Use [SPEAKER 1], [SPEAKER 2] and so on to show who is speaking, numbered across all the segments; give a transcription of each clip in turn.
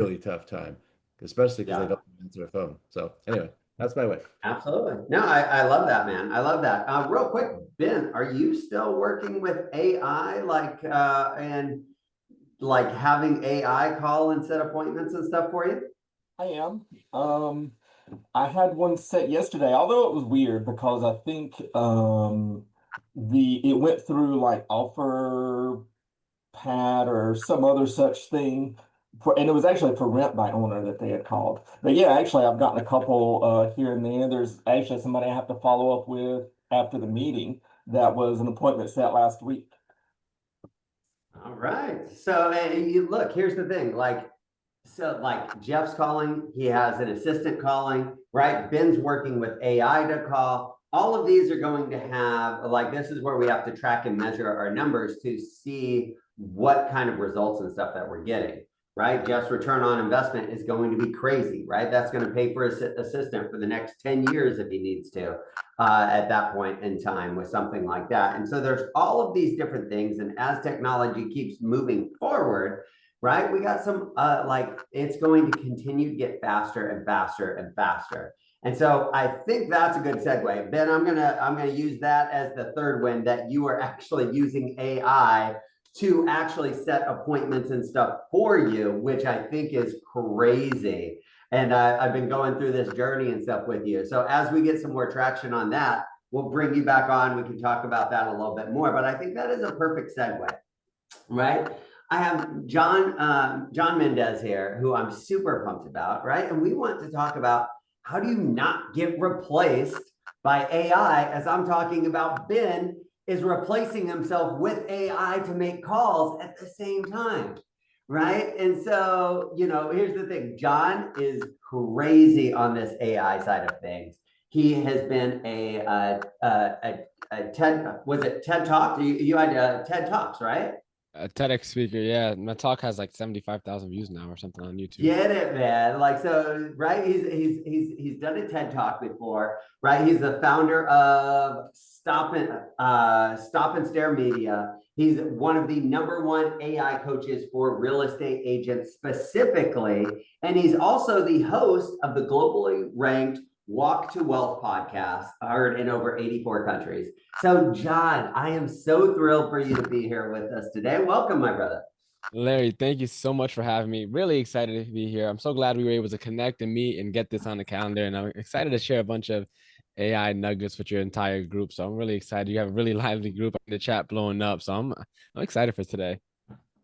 [SPEAKER 1] really tough time, especially because they
[SPEAKER 2] Yeah.
[SPEAKER 1] don't answer their phone. So anyway, that's my way.
[SPEAKER 2] Absolutely. No, I love that, man. I love that. Real quick, Ben, are you still working with AI, and like having AI call and set appointments and stuff for you?
[SPEAKER 3] I am. I had one set yesterday, although it was weird because I think the it went through like offer pad or some other such thing for, and it was actually for rent by owner that they had called. But yeah, actually I've gotten a couple here and there. There's actually somebody I have to follow up with after the meeting. That was an appointment set last week.
[SPEAKER 2] All right. So look, here's the thing. Like Jeff's calling, he has an assistant calling, right? Ben's working with AI to call. All of these are going to have, like, this is where we have to track and measure our numbers to see what kind of results and stuff that we're getting, right? Jeff's return on investment is going to be crazy, right? That's going to pay for his assistant for the next 10 years if he needs to at that point in time with something like that. And so there's all of these different things. And as technology keeps moving forward, right? We got some it's going to continue to get faster and faster and faster. And so I think that's a good segue. Ben, I'm gonna use that as the third one that you are actually using AI to actually set appointments and stuff for you, which I think is crazy. And I've been going through this journey and stuff with you. So as we get some more traction on that, we'll bring you back on. We can talk about that a little bit more. But I think that is a perfect segue, right? I have John Mendez here, who I'm super pumped about, right? And we want to talk about how do you not get replaced by AI, as I'm talking about Ben is replacing himself with AI to make calls at the same time, right? And so, here's the thing. John is crazy on this AI side of things. He has been a TED, was it TED Talk? You had TED Talks, right?
[SPEAKER 4] A TEDx speaker, yeah. My talk has like 75,000 views now or something on YouTube.
[SPEAKER 2] Get it, man. Like, so, right? He's done a TED Talk before, right? He's the founder of Stop and Stare Media. He's one of the number one AI coaches for real estate agents specifically, and he's also the host of the globally ranked Walk to Wealth podcast, heard in over 84 countries. So, John, I am so thrilled for you to be here with us today. Welcome, my brother.
[SPEAKER 4] Larry, thank you so much for having me. Really excited to be here. I'm so glad we were able to connect and meet and get this on the calendar. And I'm excited to share a bunch of AI nuggets with your entire group. So I'm really excited. You have a really lively group in the chat blowing up. So I'm excited for today.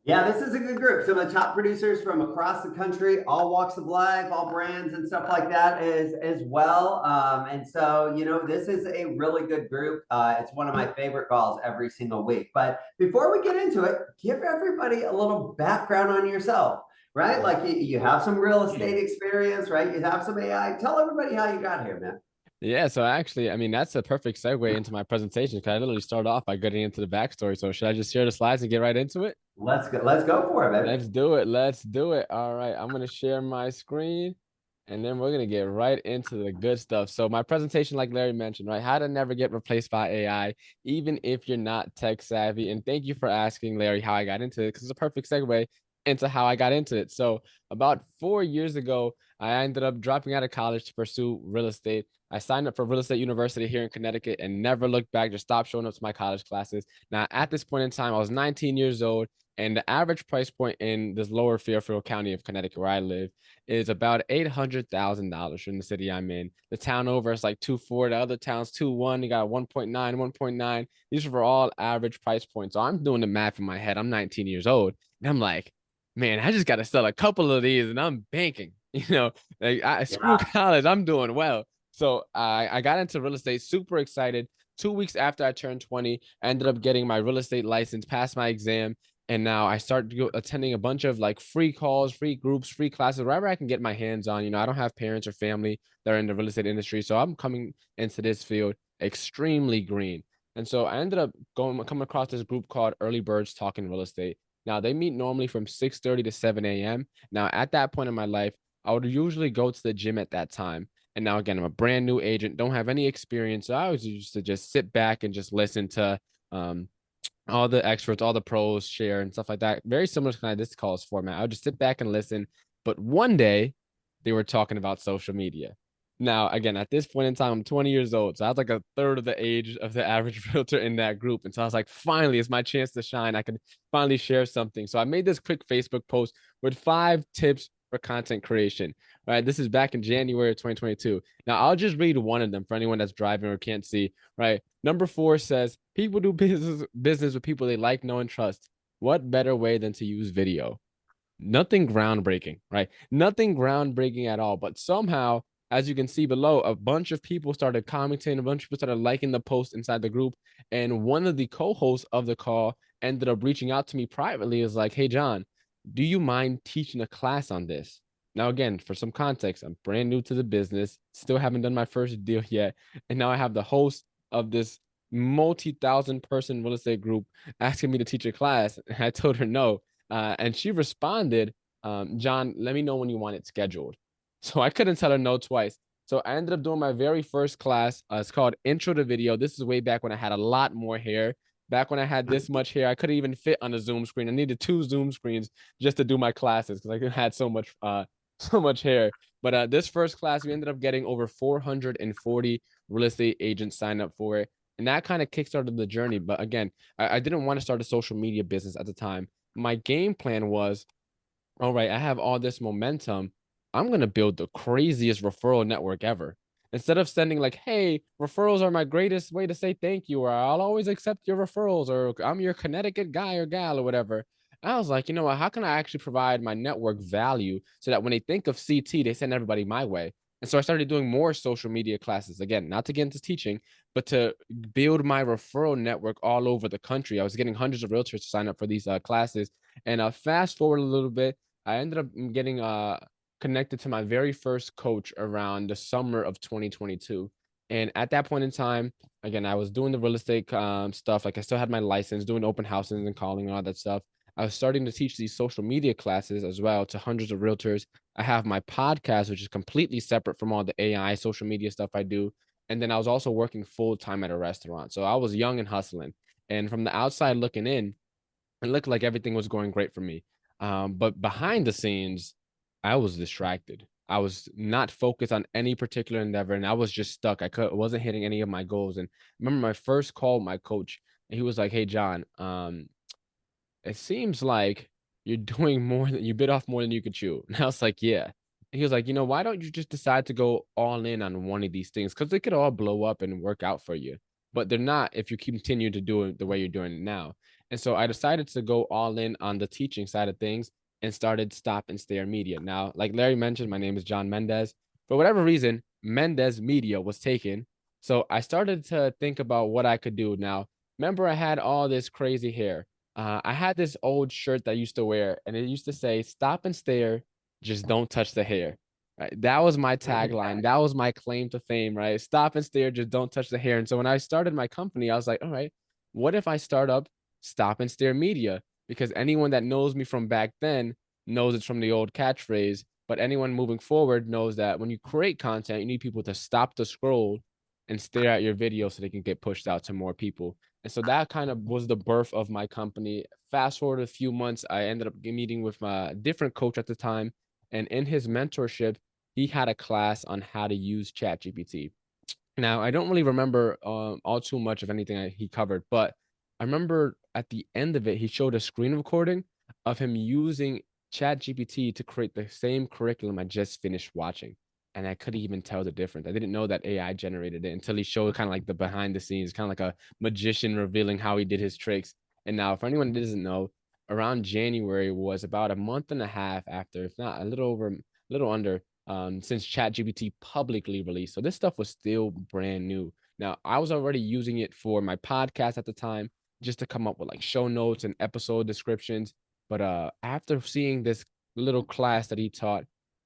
[SPEAKER 2] Yeah, this is a good group. Some of the top producers from across the country, all walks of life, all brands and stuff like that as well. And so, this is a really good group. It's one of my favorite calls every single week. But before we get into it, give everybody a little background on yourself, right? Like you have some real estate experience, right? You have some AI. Tell everybody how you got here, man.
[SPEAKER 4] Yeah, so actually, I mean, that's a perfect segue into my presentation because I literally started off by getting into the backstory. So should I just share the slides and get right into it?
[SPEAKER 2] Let's go. Let's go for it, baby.
[SPEAKER 4] Let's do it. Let's do it. All right. I'm going to share my screen and then we're going to get right into the good stuff. So my presentation, like Larry mentioned, right? How to never get replaced by AI, even if you're not tech savvy. And thank you for asking, Larry, how I got into it because it's a perfect segue into how I got into it. So about 4 years ago, I ended up dropping out of college to pursue real estate. I signed up for Real Estate University here in Connecticut and never looked back, just stopped showing up to my college classes. Now, at this point in time, I was 19 years old. And the average price point in this lower Fairfield County of Connecticut, where I live, is about $800,000 from the city I'm in. The town over is like 2.4. The other towns 2.1. You got 1.9, 1.9. These are for all average price points. So I'm doing the math in my head. I'm 19 years old, and I'm like, man, I just got to sell a couple of these, and I'm banking. Like screw
[SPEAKER 2] Yeah.
[SPEAKER 4] college. I'm doing well. So I got into real estate, super excited. 2 weeks after I turned 20, I ended up getting my real estate license, passed my exam. And now I start attending a bunch of like free calls, free groups, free classes, wherever I can get my hands on. I don't have parents or family that are in the real estate industry. So I'm coming into this field extremely green. And so I ended up coming across this group called Early Birds Talking Real Estate. Now they meet normally from 6:30 to 7 a.m. Now at that point in my life, I would usually go to the gym at that time. And now again, I'm a brand new agent, don't have any experience. So I was used to just sit back and just listen to all the experts, all the pros share and stuff like that. Very similar to kind of this call's format. I would just sit back and listen, But one day they were talking about social media. Now, again, at this point in time, I'm 20 years old. So I was like a third of the age of the average realtor in that group. And so I was like, finally, it's my chance to shine. I can finally share something. So I made this quick Facebook post with 5 tips for content creation. All right. This is back in January of 2022. Now, I'll just read one of them for anyone that's driving or can't see. Right. Number 4 says, people do business with people they like, know, and trust. What better way than to use video? Nothing groundbreaking, right? Nothing groundbreaking at all. But somehow, as you can see below, a bunch of people started commenting, a bunch of people started liking the post inside the group. And one of the co-hosts of the call ended up reaching out to me privately. Is like, hey, John, do you mind teaching a class on this? Now, again, for some context, I'm brand new to the business, still haven't done my first deal yet. And now I have the host of this multi-thousand person real estate group asking me to teach a class. And I told her no. And she responded, John, let me know when you want it scheduled. So I couldn't tell her no twice. So I ended up doing my very first class. It's called Intro to Video. This is way back when I had a lot more hair. Back when I had this much hair, I couldn't even fit on a Zoom screen. I needed 2 Zoom screens just to do my classes because I had so much hair. But this first class, we ended up getting over 440 real estate agents sign up for it. And that kind of kickstarted the journey. But again, I didn't want to start a social media business at the time. My game plan was, all right, I have all this momentum. I'm going to build the craziest referral network ever. Instead of sending like, hey, referrals are my greatest way to say thank you, or I'll always accept your referrals, or I'm your Connecticut guy or gal or whatever. I was like, you know what, how can I actually provide my network value so that when they think of CT, they send everybody my way? And so I started doing more social media classes. Again, not to get into teaching, but to build my referral network all over the country. I was getting hundreds of realtors to sign up for these classes. And fast forward a little bit, I ended up getting connected to my very first coach around the summer of 2022. And at that point in time, again, I was doing the real estate stuff. Like I still had my license, doing open houses and calling and all that stuff. I was starting to teach these social media classes as well to hundreds of realtors. I have my podcast, which is completely separate from all the AI social media stuff I do. And then I was also working full time at a restaurant. So I was young and hustling. And from the outside looking in, it looked like everything was going great for me. But behind the scenes, I was distracted. I was not focused on any particular endeavor, and I was just stuck. Wasn't hitting any of my goals. And I remember my first call with my coach, and he was like, "Hey, John, it seems like you're doing more than you bit off more than you could chew." And I was like, yeah. And he was like, why don't you just decide to go all in on one of these things? Because they could all blow up and work out for you, but they're not if you continue to do it the way you're doing it now. And so I decided to go all in on the teaching side of things and started Stop and Stare Media. Now, like Larry mentioned, my name is John Mendez. For whatever reason, Mendez Media was taken. So I started to think about what I could do. Now, remember, I had all this crazy hair. I had this old shirt that I used to wear, and it used to say, "Stop and stare, just don't touch the hair." Right? That was my tagline. That was my claim to fame, right? Stop and stare, just don't touch the hair. And so when I started my company, I was like, all right, what if I start up Stop and Stare Media? Because anyone that knows me from back then knows it's from the old catchphrase. But anyone moving forward knows that when you create content, you need people to stop the scroll and stare at your video so they can get pushed out to more people. And so that kind of was the birth of my company. Fast forward a few months, I ended up meeting with a different coach at the time. And in his mentorship, he had a class on how to use ChatGPT. Now, I don't really remember all too much of anything he covered, but I remember at the end of it, he showed a screen recording of him using ChatGPT to create the same curriculum I just finished watching. And I couldn't even tell the difference. I didn't know that AI generated it until he showed kind of like the behind the scenes, kind of like a magician revealing how he did his tricks. And now, for anyone that doesn't know, around January was about a month and a half after, if not a little over, a little under, since ChatGPT publicly released. So this stuff was still brand new. Now, I was already using it for my podcast at the time, just to come up with like show notes and episode descriptions. But after seeing this little class that he taught,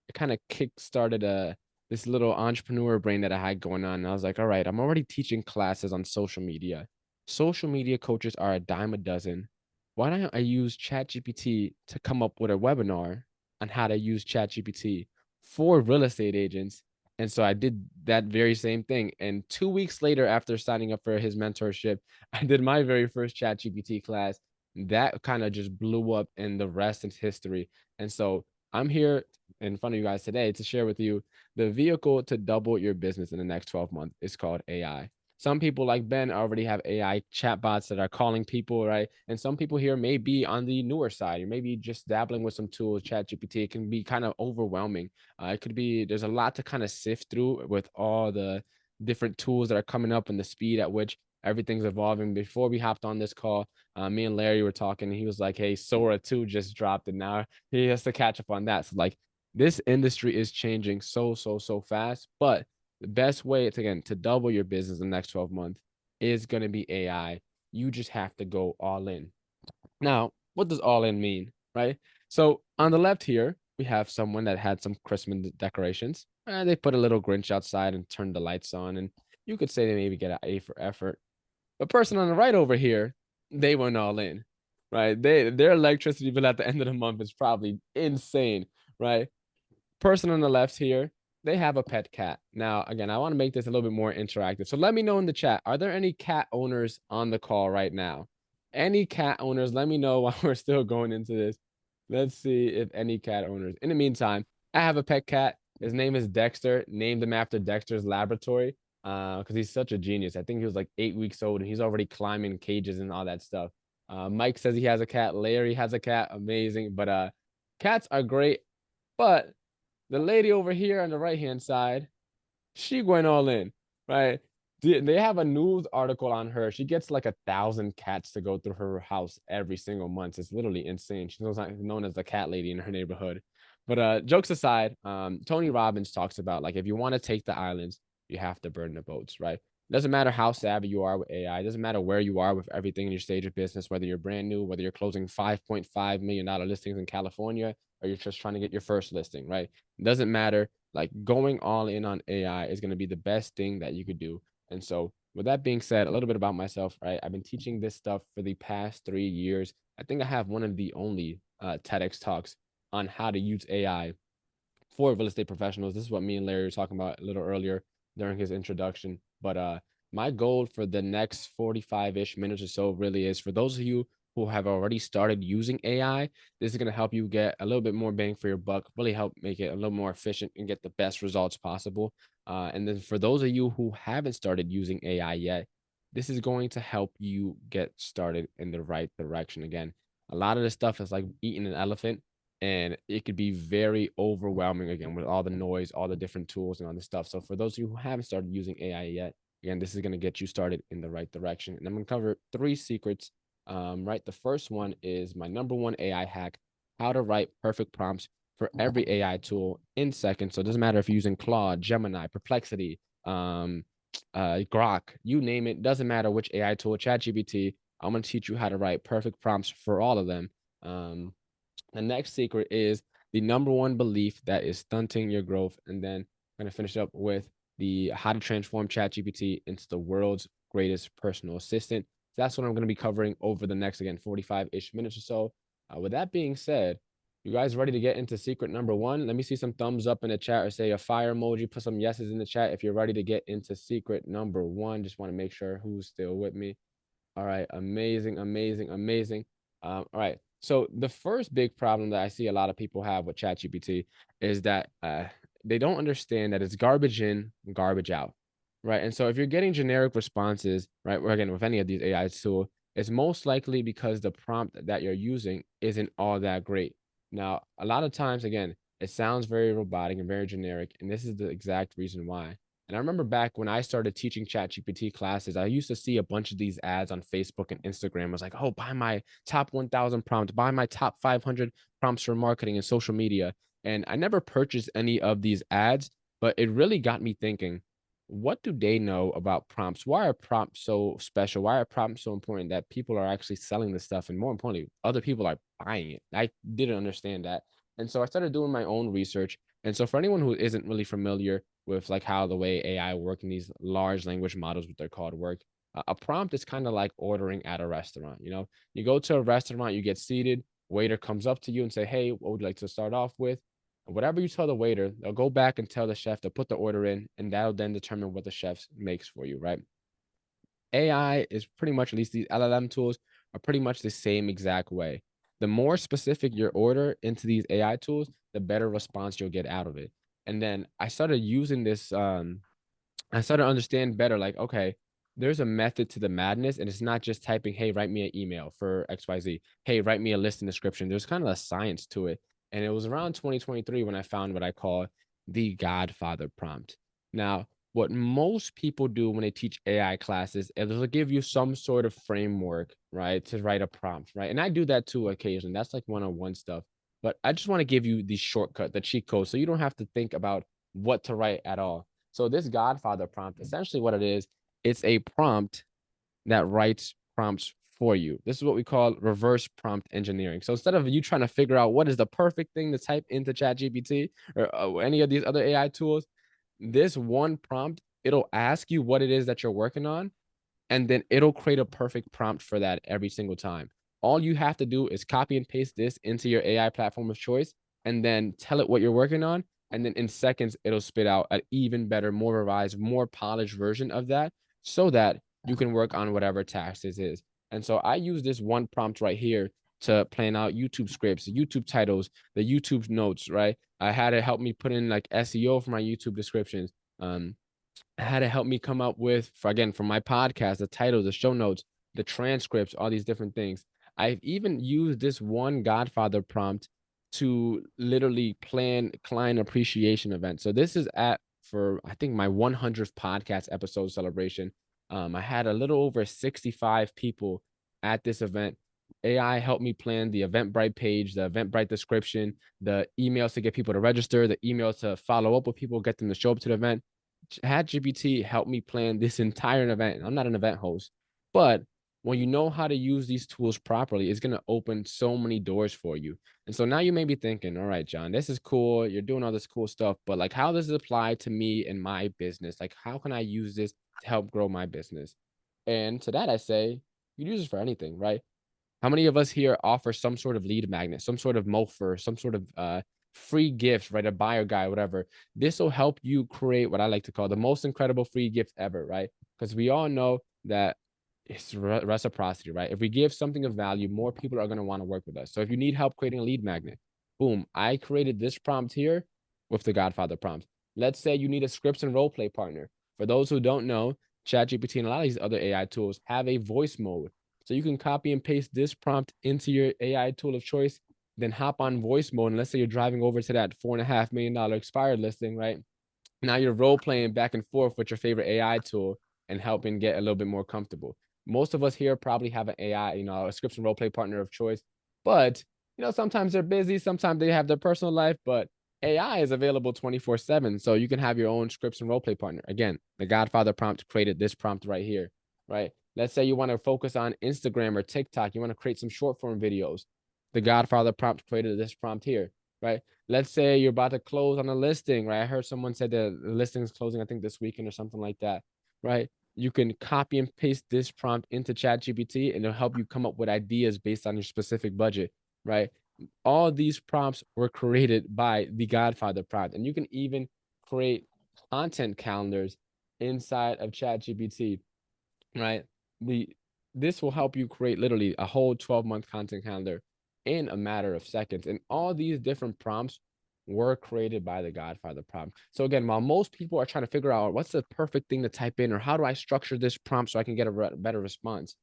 [SPEAKER 4] it kind of kick-started this little entrepreneur brain that I had going on. And I was like, all right, I'm already teaching classes on social media. Social media coaches are a dime a dozen. Why don't I use ChatGPT to come up with a webinar on how to use ChatGPT for real estate agents? And so I did that very same thing. And 2 weeks later, after signing up for his mentorship, I did my very first ChatGPT class. That kind of just blew up, and the rest is history. And so I'm here in front of you guys today to share with you the vehicle to double your business in the next 12 months. It's called AI. Some people like Ben already have AI chatbots that are calling people, right? And some people here may be on the newer side. You may be just dabbling with some tools, ChatGPT. It can be kind of overwhelming. It could be, there's a lot to kind of sift through with all the different tools that are coming up and the speed at which everything's evolving. Before we hopped on this call, me and Larry were talking, and he was like, hey, Sora 2 just dropped, and now he has to catch up on that. So like, this industry is changing so fast, but the best way to, again, to double your business in the next 12 months is going to be AI. You just have to go all in. Now, what does all in mean, right? So on the left here, we have someone that had some Christmas decorations. They put a little Grinch outside and turned the lights on, and you could say they maybe get an A for effort. The person on the right over here, they went all in, right? Their electricity bill at the end of the month is probably insane, right? Person on the left here, they have a pet cat. Now, again, I want to make this a little bit more interactive. So let me know in the chat, are there any cat owners on the call right now? Any cat owners, let me know while we're still going into this. Let's see if any cat owners. In the meantime, I have a pet cat. His name is Dexter, named him after Dexter's laboratory, because he's such a genius. I think he was like 8 weeks old and he's already climbing cages and all that stuff. Mike says he has a cat. Larry has a cat. Amazing. But cats are great. But the lady over here on the right-hand side, she went all in, right? They have a news article on her. She gets like 1,000 cats to go through her house every single month. It's literally insane. She's known as the cat lady in her neighborhood. But jokes aside, Tony Robbins talks about, like, if you want to take the islands, you have to burn the boats, right? It doesn't matter how savvy you are with AI. It doesn't matter where you are with everything in your stage of business, whether you're brand new, whether you're closing $5.5 million listings in California, or you're just trying to get your first listing, right? It doesn't matter. Like, going all in on AI is going to be the best thing that you could do. And so with that being said, a little bit about myself, right? I've been teaching this stuff for the past 3 years. I think I have one of the only TEDx talks on how to use AI for real estate professionals. This is what me and Larry were talking about a little earlier during his introduction. But my goal for the next 45-ish minutes or so really is, for those of you who have already started using AI, this is going to help you get a little bit more bang for your buck, really help make it a little more efficient and get the best results possible. And then for those of you who haven't started using AI yet, this is going to help you get started in the right direction. Again, a lot of this stuff is like eating an elephant, and it could be very overwhelming, again, with all the noise, all the different tools and all this stuff. So for those of you who haven't started using AI yet, again, this is going to get you started in the right direction. And I'm going to cover 3 secrets. Right. The first one is my #1 AI hack: how to write perfect prompts for every AI tool in seconds. So it doesn't matter if you're using Claude, Gemini, Perplexity, Grok, you name it. Doesn't matter which AI tool, ChatGPT. I'm going to teach you how to write perfect prompts for all of them. The next secret is the #1 belief that is stunting your growth. And then I'm going to finish up with the how to transform ChatGPT into the world's greatest personal assistant. So that's what I'm going to be covering over the next, again, 45-ish minutes or so. With that being said, you guys ready to get into secret #1? Let me see some thumbs up in the chat, or say a fire emoji. Put some yeses in the chat if you're ready to get into secret #1. Just want to make sure who's still with me. All right, amazing, amazing, amazing. All right, so the first big problem that I see a lot of people have with ChatGPT is that they don't understand that it's garbage in, garbage out, right? And so if you're getting generic responses, right, or again, with any of these AI tools, it's most likely because the prompt that you're using isn't all that great. Now, a lot of times, again, it sounds very robotic and very generic, and this is the exact reason why. And I remember back when I started teaching ChatGPT classes, I used to see a bunch of these ads on Facebook and Instagram. It was like, oh, buy my top 1,000 prompts, buy my top 500 prompts for marketing and social media. And I never purchased any of these ads, but it really got me thinking, what do they know about prompts? Why are prompts so special? Why are prompts so important that people are actually selling this stuff? And more importantly, other people are buying it. I didn't understand that. And so I started doing my own research. And so for anyone who isn't really familiar with like how the way AI work and these large language models, what they're called, work, a prompt is kind of like ordering at a restaurant. You know, you go to a restaurant, you get seated, waiter comes up to you and say, hey, what would you like to start off with? Whatever you tell the waiter, they'll go back and tell the chef to put the order in, and that'll then determine what the chef makes for you, right? AI is pretty much, at least these LLM tools are pretty much the same exact way. the more specific your order into these AI tools, the better response you'll get out of it. And then I started using this, I started to understand better, like, okay, there's a method to the madness, and it's not just typing, hey, write me an email for XYZ. Hey, write me a listing description. There's kind of a science to it. And it was around 2023 when I found what I call the Godfather prompt. Now, what most people do when they teach AI classes is they'll give you some sort of framework, right, to write a prompt, right? And I do that too occasionally. That's like one-on-one stuff. But I just want to give you the shortcut, the cheat code, so you don't have to think about what to write at all. So this Godfather prompt, essentially what it is, it's a prompt that writes prompts for you. This is what we call reverse prompt engineering. So instead of you trying to figure out what is the perfect thing to type into ChatGPT or any of these other AI tools, this one prompt, it'll ask you what it is that you're working on, and then it'll create a perfect prompt for that every single time. All you have to do is copy and paste this into your AI platform of choice, and then tell it what you're working on. And then in seconds, it'll spit out an even better, more revised, more polished version of that, so that you can work on whatever task this is. And so I use this one prompt right here to plan out YouTube scripts, YouTube titles, the YouTube notes, right? I had it help me put in like SEO for my YouTube descriptions. I had it help me come up with, for my podcast, the titles, the show notes, the transcripts, all these different things. I've even used this one Godfather prompt to literally plan client appreciation events. So this is for I think my 100th podcast episode celebration. I had a little over 65 people at this event. AI helped me plan the Eventbrite page, the Eventbrite description, the emails to get people to register, the emails to follow up with people, get them to show up to the event. ChatGPT helped me plan this entire event. I'm not an event host, but when you know how to use these tools properly, it's going to open so many doors for you. And so now you may be thinking, all right, John, this is cool. You're doing all this cool stuff, but like, how does it apply to me and my business? Like, how can I use this to help grow my business? And to that, I say, you use it for anything, right? How many of us here offer some sort of lead magnet, some sort of MOFR, some sort of free gift, right? A buyer guide, whatever. This will help you create what I like to call the most incredible free gift ever, right? Because we all know that it's reciprocity, right? If we give something of value, more people are going to want to work with us. So if you need help creating a lead magnet, boom, I created this prompt here with the Godfather prompt. Let's say you need a scripts and role play partner. For those who don't know, ChatGPT and a lot of these other AI tools have a voice mode. So you can copy and paste this prompt into your AI tool of choice, then hop on voice mode. And let's say you're driving over to that $4.5 million expired listing, right? Now you're role playing back and forth with your favorite AI tool and helping get a little bit more comfortable. Most of us here probably have an AI, a scripts and role play partner of choice, but sometimes they're busy, sometimes they have their personal life, but AI is available 24/7. So you can have your own scripts and role play partner. Again, the Godfather prompt created this prompt right here, right? Let's say you want to focus on Instagram or TikTok. You want to create some short form videos. The Godfather prompt created this prompt here, right? Let's say you're about to close on a listing, right? I heard someone said the listing is closing, I think this weekend or something like that, right? You can copy and paste this prompt into ChatGPT and it'll help you come up with ideas based on your specific budget, right? All these prompts were created by the Godfather prompt. And you can even create content calendars inside of ChatGPT, right? This will help you create literally a whole 12-month content calendar in a matter of seconds. And all these different prompts were created by the Godfather prompt. So again, while most people are trying to figure out what's the perfect thing to type in or how do I structure this prompt so I can get a better response,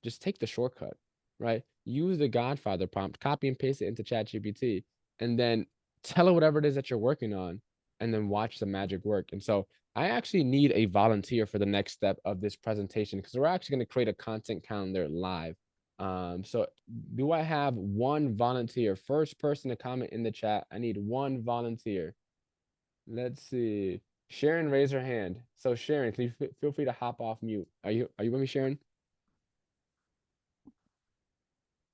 [SPEAKER 4] just take the shortcut, right? Use the Godfather prompt, copy and paste it into ChatGPT, and then tell it whatever it is that you're working on, and then watch the magic work. And so I actually need a volunteer for the next step of this presentation because we're actually going to create a content calendar live. So do I have one volunteer? First person to comment in the chat. I need one volunteer. Let's see. Sharon, raise her hand. So Sharon, can you feel free to hop off mute? Are you with me, Sharon?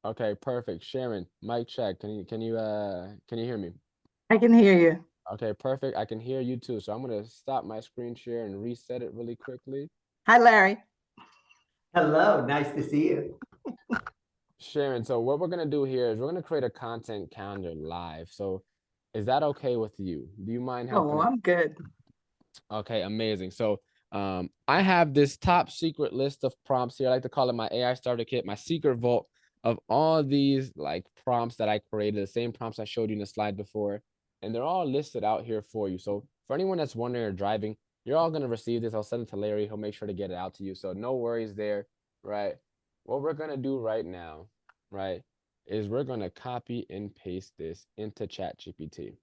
[SPEAKER 4] Okay, perfect. Sharon, mic check. Can you hear me?
[SPEAKER 5] I can hear you.
[SPEAKER 4] Okay, perfect. I can hear you too. So I'm gonna stop my screen share and reset it really quickly.
[SPEAKER 5] Hi, Larry.
[SPEAKER 2] Hello, nice to see you.
[SPEAKER 4] Sharon, so what we're gonna do here is we're gonna create a content calendar live. So is that okay with you? Do you mind helping?
[SPEAKER 5] Oh, I'm good.
[SPEAKER 4] Okay, amazing. So I have this top secret list of prompts here. I like to call it my AI starter kit, my secret vault of all these like prompts that I created, the same prompts I showed you in the slide before, and they're all listed out here for you. So for anyone that's wondering or driving, you're all going to receive this. I'll send it to Larry. He'll make sure to get it out to you. So no worries there, right? What we're going to do right now, right, is we're going to copy and paste this into ChatGPT,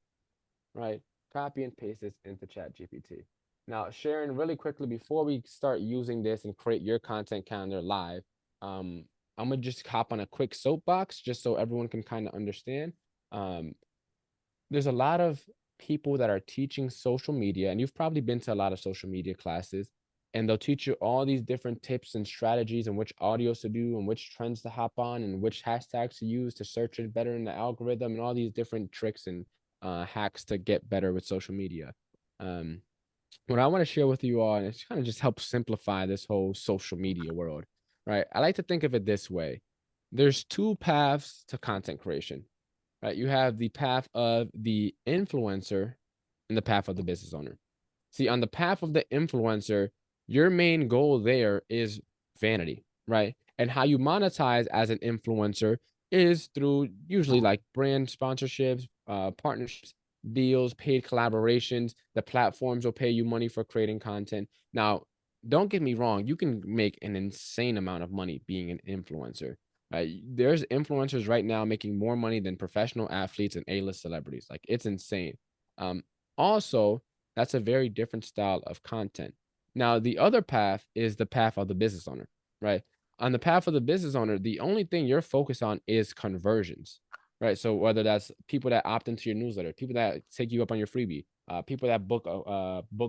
[SPEAKER 4] right? Copy and paste this into ChatGPT. Now, Sharon, really quickly, before we start using this and create your content calendar live, I'm gonna just hop on a quick soapbox just so everyone can kind of understand. There's a lot of people that are teaching social media, and you've probably been to a lot of social media classes, and they'll teach you all these different tips and strategies and which audios to do and which trends to hop on and which hashtags to use to search it better in the algorithm and all these different tricks and hacks to get better with social media. Um, what I want to share with you all, and it's kind of just help simplify this whole social media world, right? I like to think of it this way. There's two paths to content creation, right? You have the path of the influencer and the path of the business owner. See, on the path of the influencer, your main goal there is vanity, right? And how you monetize as an influencer is through usually like brand sponsorships, partnerships, deals, paid collaborations. The platforms will pay you money for creating content. Now, don't get me wrong, you can make an insane amount of money being an influencer. There's influencers right now making more money than professional athletes and A-list celebrities. Like it's insane. Also, that's a very different style of content. Now, the other path is the path of the business owner, right? On the path of the business owner, the only thing you're focused on is conversions, right? So whether that's people that opt into your newsletter, people that take you up on your freebie, people that book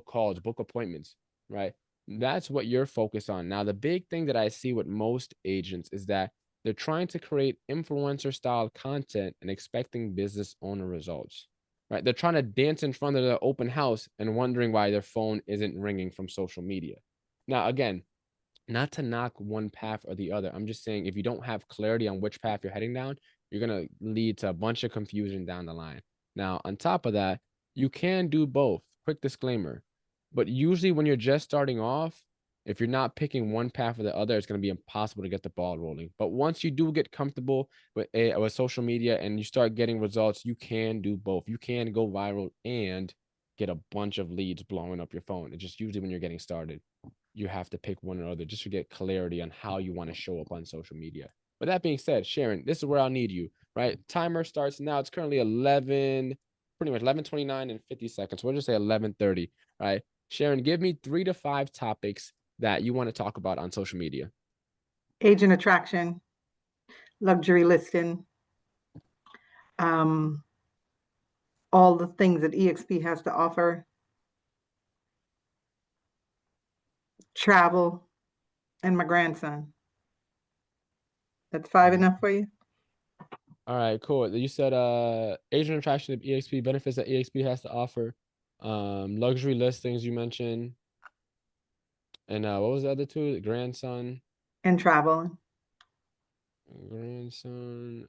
[SPEAKER 4] calls, book appointments, right? That's what you're focused on. Now, the big thing that I see with most agents is that they're trying to create influencer style content and expecting business owner results, right? They're trying to dance in front of the open house and wondering why their phone isn't ringing from social media. Now, again, not to knock one path or the other. I'm just saying if you don't have clarity on which path you're heading down, you're going to lead to a bunch of confusion down the line. Now, on top of that, you can do both. Quick disclaimer. But usually when you're just starting off, if you're not picking one path or the other, it's going to be impossible to get the ball rolling. But once you do get comfortable with social media and you start getting results, you can do both. You can go viral and get a bunch of leads blowing up your phone. It's just usually when you're getting started, you have to pick one or other just to get clarity on how you want to show up on social media. But that being said, Sharon, this is where I'll need you, right? Timer starts now. It's currently 11, pretty much 11:29 and 50 seconds. We'll just say 11:30, right? Sharon, give me 3 to 5 topics that you want to talk about on social media.
[SPEAKER 5] Agent attraction, luxury listing, all the things that EXP has to offer, travel, and my grandson. That's 5 enough for you?
[SPEAKER 4] All right, cool. You said agent attraction of EXP, benefits that EXP has to offer, luxury listings you mentioned, and what was the other two? The grandson.
[SPEAKER 5] And travel.
[SPEAKER 4] Grandson.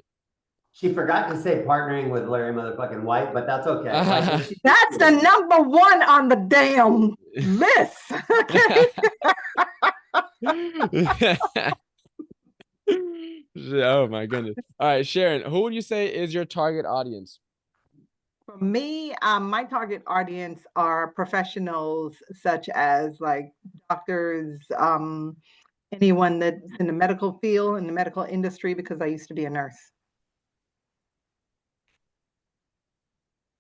[SPEAKER 2] She forgot to say partnering with Larry motherfucking White, but that's okay. Like,
[SPEAKER 5] That's the number one on the damn list. Okay.
[SPEAKER 4] Oh my goodness. All right, Sharon, who would you say is your target audience?
[SPEAKER 5] For me, my target audience are professionals such as like doctors, anyone that's in the medical field, in the medical industry, because I used to be a nurse.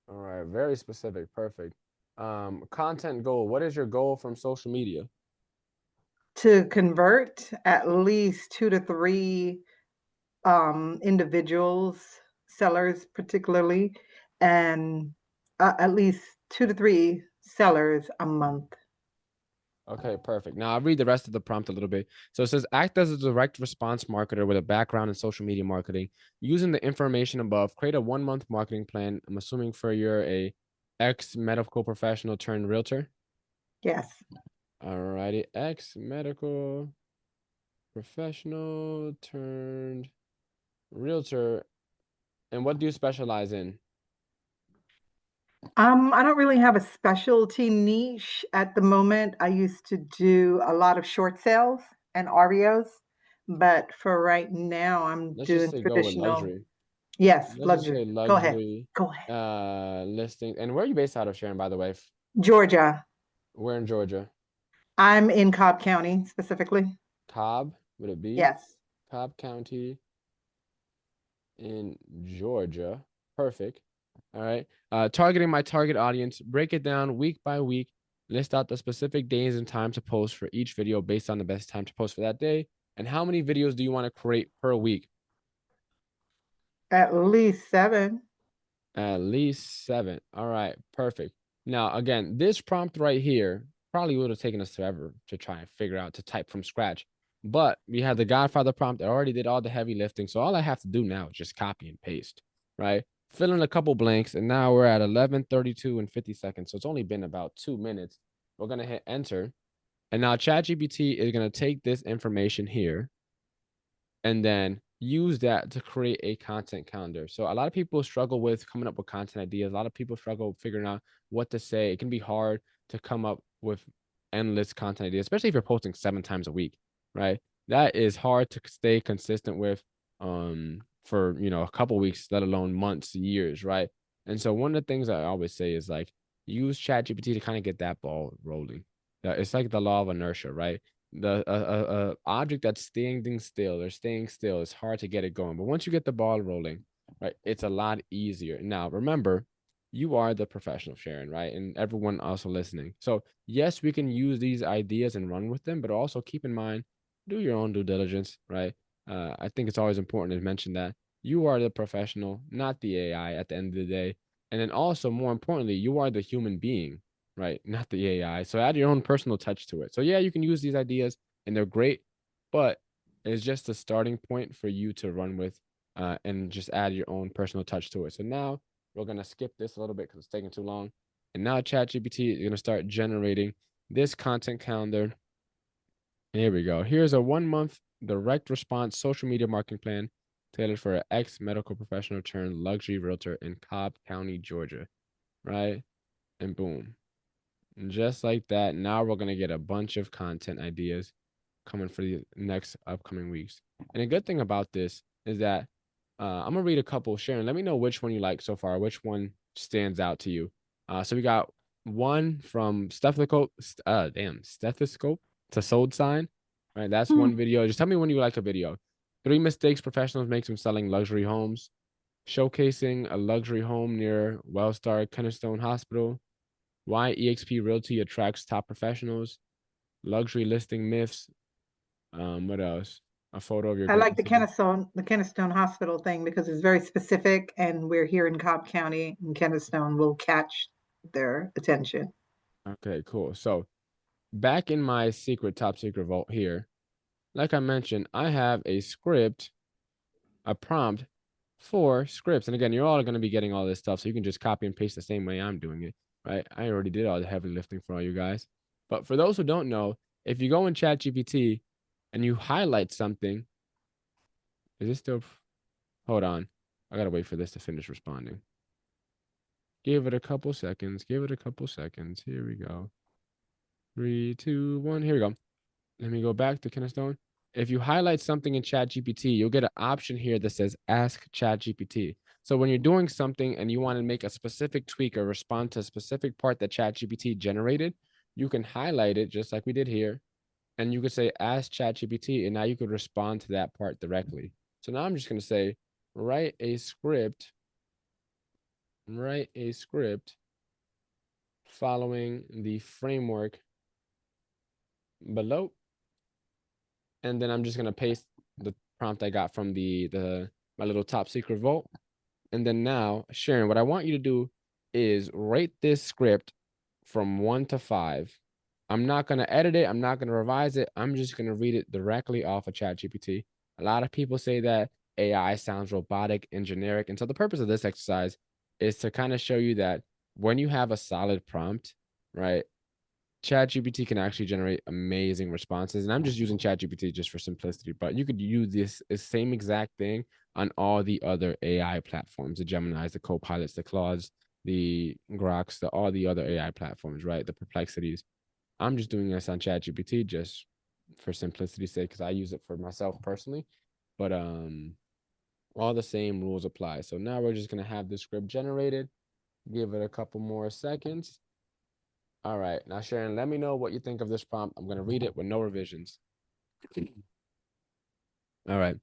[SPEAKER 4] All right, very specific. Perfect. Content goal. What is your goal from social media?
[SPEAKER 5] To convert at least 2 to 3 individuals, sellers particularly, and at least 2 to 3 sellers a month.
[SPEAKER 4] Okay, perfect. Now I'll read the rest of the prompt a little bit. So it says, act as a direct response marketer with a background in social media marketing. Using the information above, create a 1-month marketing plan. I'm assuming for you're a ex-medical professional turned realtor.
[SPEAKER 5] Yes.
[SPEAKER 4] All righty, ex-medical professional turned realtor. And what do you specialize in?
[SPEAKER 5] I don't really have a specialty niche at the moment. I used to do a lot of short sales and REOs, but for right now, I'm
[SPEAKER 4] Let's just
[SPEAKER 5] doing
[SPEAKER 4] say go with
[SPEAKER 5] traditional.
[SPEAKER 4] luxury.
[SPEAKER 5] Yes,
[SPEAKER 4] Let's just say
[SPEAKER 5] luxury. Go ahead.
[SPEAKER 4] luxury
[SPEAKER 5] Go ahead.
[SPEAKER 4] listing. And where are you based out of, Sharon, by the way?
[SPEAKER 5] Georgia.
[SPEAKER 4] Where in Georgia?
[SPEAKER 5] I'm in Cobb County specifically.
[SPEAKER 4] Cobb, would it be?
[SPEAKER 5] Yes.
[SPEAKER 4] Cobb County in Georgia. Perfect. All right. Targeting my target audience, break it down week by week, list out the specific days and times to post for each video based on the best time to post for that day. And how many videos do you want to create per week?
[SPEAKER 5] At least 7.
[SPEAKER 4] At least 7. All right, perfect. Now, again, this prompt right here probably would have taken us forever to try and figure out to type from scratch. But we had the Godfather prompt that already did all the heavy lifting. So all I have to do now is just copy and paste, right? Fill in a couple blanks, and now we're at 11:32 and 50 seconds. So it's only been about 2 minutes. We're going to hit enter. And now ChatGPT is going to take this information here and then use that to create a content calendar. So a lot of people struggle with coming up with content ideas. A lot of people struggle figuring out what to say. It can be hard to come up with endless content ideas, especially if you're posting 7 times a week, right? That is hard to stay consistent with for, a couple weeks, let alone months, years, right? And so one of the things I always say is like use ChatGPT to kind of get that ball rolling. It's like the law of inertia, right? The object that's standing still or staying still, it's hard to get it going. But once you get the ball rolling, right, it's a lot easier. Now, remember, you are the professional, Sharon, right? And everyone also listening. So yes, we can use these ideas and run with them, but also keep in mind, do your own due diligence, right? I think it's always important to mention that you are the professional, not the AI at the end of the day. And then also, more importantly, you are the human being, right? Not the AI. So add your own personal touch to it. So yeah, you can use these ideas and they're great, but it's just a starting point for you to run with and just add your own personal touch to it. So now we're going to skip this a little bit because it's taking too long. And now ChatGPT is going to start generating this content calendar. Here we go. Here's a 1-month direct response social media marketing plan tailored for an ex-medical professional turned luxury realtor in Cobb County, Georgia, right? And boom. And just like that, now we're going to get a bunch of content ideas coming for the next upcoming weeks. And a good thing about this is that I'm going to read a couple. Sharon, let me know which one you like so far, which one stands out to you. So we got one from stethoscope to sold sign. Right, that's one video. Just tell me when you like a video. 3 mistakes professionals make when selling luxury homes. Showcasing a luxury home near Wellstar Kennestone Hospital. Why eXp Realty attracts top professionals. Luxury listing myths. What else? A photo of your
[SPEAKER 5] I like the
[SPEAKER 4] greatest
[SPEAKER 5] Kennestone Hospital thing because it's very specific, and we're here in Cobb County, and Kennestone will catch their attention.
[SPEAKER 4] Okay, cool. So back in my top secret vault here, like I mentioned, I have a script, a prompt for scripts. And again, you're all going to be getting all this stuff, so you can just copy and paste the same way I'm doing it, right? I already did all the heavy lifting for all you guys. But for those who don't know, if you go in ChatGPT and you highlight something, is this still? Hold on. I got to wait for this to finish responding. Give it a couple seconds. Give it a couple seconds. Here we go. 3, 2, 1. Here we go. Let me go back to Kennestone. If you highlight something in ChatGPT, you'll get an option here that says Ask ChatGPT. So when you're doing something and you want to make a specific tweak or respond to a specific part that ChatGPT generated, you can highlight it just like we did here. And you could say Ask ChatGPT, and now you could respond to that part directly. So now I'm just going to say, write a script following the framework below. And then I'm just going to paste the prompt I got from my little top secret vault. And then now, Sharon, what I want you to do is rate this script from 1 to 5. I'm not going to edit it. I'm not going to revise it. I'm just going to read it directly off of ChatGPT. A lot of people say that AI sounds robotic and generic. And so the purpose of this exercise is to kind of show you that when you have a solid prompt, right, ChatGPT can actually generate amazing responses. And I'm just using ChatGPT just for simplicity, but you could use this same exact thing on all the other AI platforms, the Geminis, the Copilots, the Claudes, the Groks, all the other AI platforms, right? The Perplexities. I'm just doing this on ChatGPT just for simplicity's sake, because I use it for myself personally. But all the same rules apply. So now we're just gonna have the script generated. Give it a couple more seconds. All right, now Sharon, let me know what you think of this prompt. I'm gonna read it with no revisions. All right.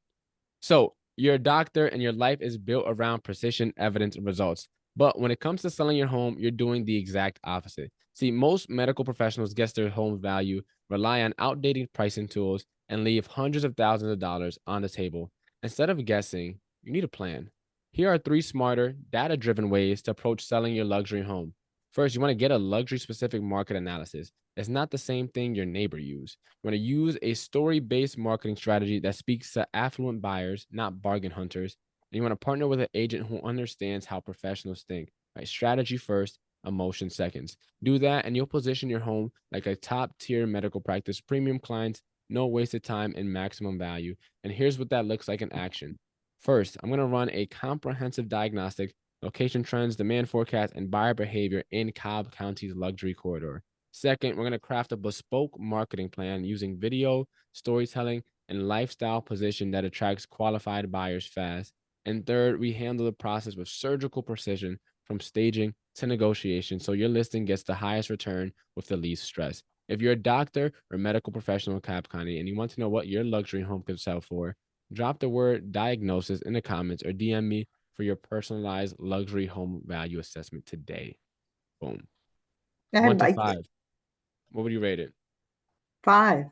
[SPEAKER 4] So you're a doctor and your life is built around precision, evidence, and results. But when it comes to selling your home, you're doing the exact opposite. See, most medical professionals guess their home value, rely on outdated pricing tools, and leave hundreds of thousands of dollars on the table. Instead of guessing, you need a plan. Here are 3 smarter, data-driven ways to approach selling your luxury home. First, you want to get a luxury-specific market analysis. It's not the same thing your neighbor used. You want to use a story-based marketing strategy that speaks to affluent buyers, not bargain hunters. And you want to partner with an agent who understands how professionals think, right? Strategy first, emotion seconds. Do that, and you'll position your home like a top-tier medical practice, premium clients, no wasted time, and maximum value. And here's what that looks like in action. First, I'm going to run a comprehensive diagnostic, location trends, demand forecast, and buyer behavior in Cobb County's luxury corridor. Second, we're going to craft a bespoke marketing plan using video, storytelling, and lifestyle position that attracts qualified buyers fast. And third, we handle the process with surgical precision from staging to negotiation, so your listing gets the highest return with the least stress. If you're a doctor or medical professional in Cobb County and you want to know what your luxury home can sell for, drop the word diagnosis in the comments or DM me for your personalized luxury home value assessment today. Boom.
[SPEAKER 5] I
[SPEAKER 4] 1 to
[SPEAKER 5] like
[SPEAKER 4] 5.
[SPEAKER 5] it.
[SPEAKER 4] What would you rate it?
[SPEAKER 5] 5.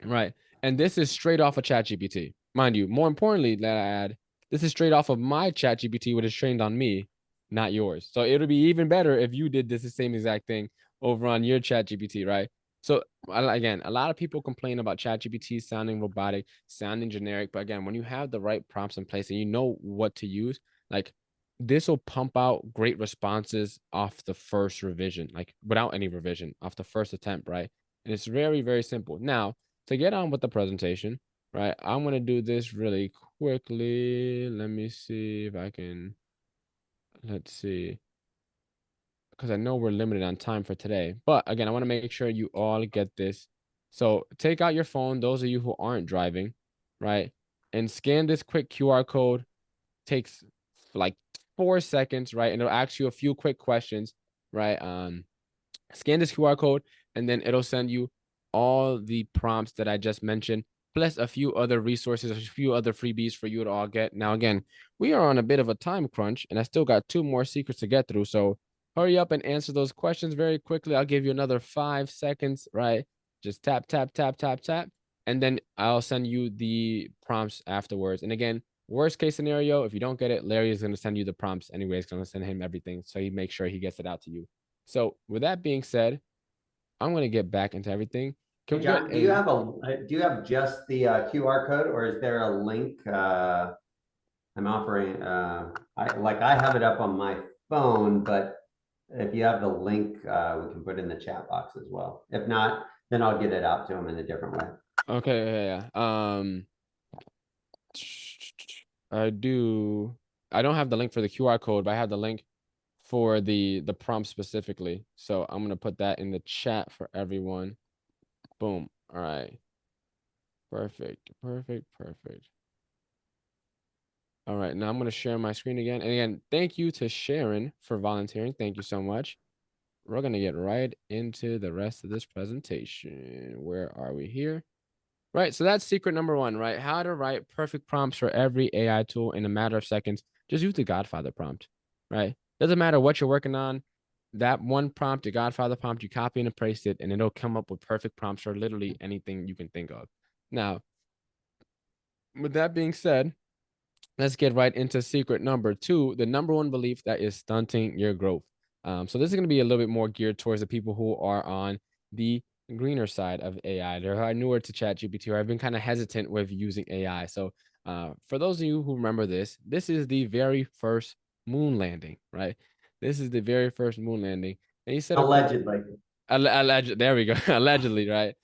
[SPEAKER 4] Right. And this is straight off of ChatGPT. Mind you, more importantly, that I add, this is straight off of my ChatGPT, which is trained on me, not yours. So it would be even better if you did this the same exact thing over on your ChatGPT, right? So again, a lot of people complain about ChatGPT sounding robotic, sounding generic. But again, when you have the right prompts in place and you know what to use, like this will pump out great responses off the first revision, like without any revision, off the first attempt, right? And it's very, very simple. Now, to get on with the presentation, right, I'm going to do this really quickly. Let me see if I can, let's see, because I know we're limited on time for today. But again, I want to make sure you all get this. So take out your phone, those of you who aren't driving, right, and scan this quick QR code. Takes like 4 seconds, right? And it'll ask you a few quick questions, right? Scan this QR code, and then it'll send you all the prompts that I just mentioned, plus a few other resources, a few other freebies for you to all get. Now, again, we are on a bit of a time crunch, and I still got 2 more secrets to get through. So hurry up and answer those questions very quickly. I'll give you another 5 seconds, right? Just tap, tap, tap, tap, tap. And then I'll send you the prompts afterwards. And again, worst case scenario, if you don't get it, Larry is going to send you the prompts anyways. Going to send him everything, so he makes sure he gets it out to you. So with that being said, I'm going to get back into everything.
[SPEAKER 2] Hey, John, do you have just the QR code, or is there a link I'm offering? I have it up on my phone, but if you have the link, we can put it in the chat box as well. If not, then I'll get it out to him in a different way.
[SPEAKER 4] Okay, yeah. I don't have the link for the QR code, but I have the link for the prompt specifically. So I'm going to put that in the chat for everyone. Boom. All right. Perfect. Perfect. Perfect. All right. Now I'm going to share my screen again. And again, thank you to Sharon for volunteering. Thank you so much. We're going to get right into the rest of this presentation. Where are we here? Right. So that's secret number 1, right? How to write perfect prompts for every AI tool in a matter of seconds. Just use the Godfather prompt, right? Doesn't matter what you're working on. That one prompt, the Godfather prompt, you copy and paste it, and it'll come up with perfect prompts for literally anything you can think of. Now, with that being said, let's get right into secret number 2, the number 1 belief that is stunting your growth. So this is going to be a little bit more geared towards the people who are on the greener side of AI. They're newer to ChatGPT, or I've been kind of hesitant with using AI. So for those of you who remember this is the very first moon landing, right? This is the very first moon landing. And he said,
[SPEAKER 2] allegedly.
[SPEAKER 4] There we go. Allegedly, right?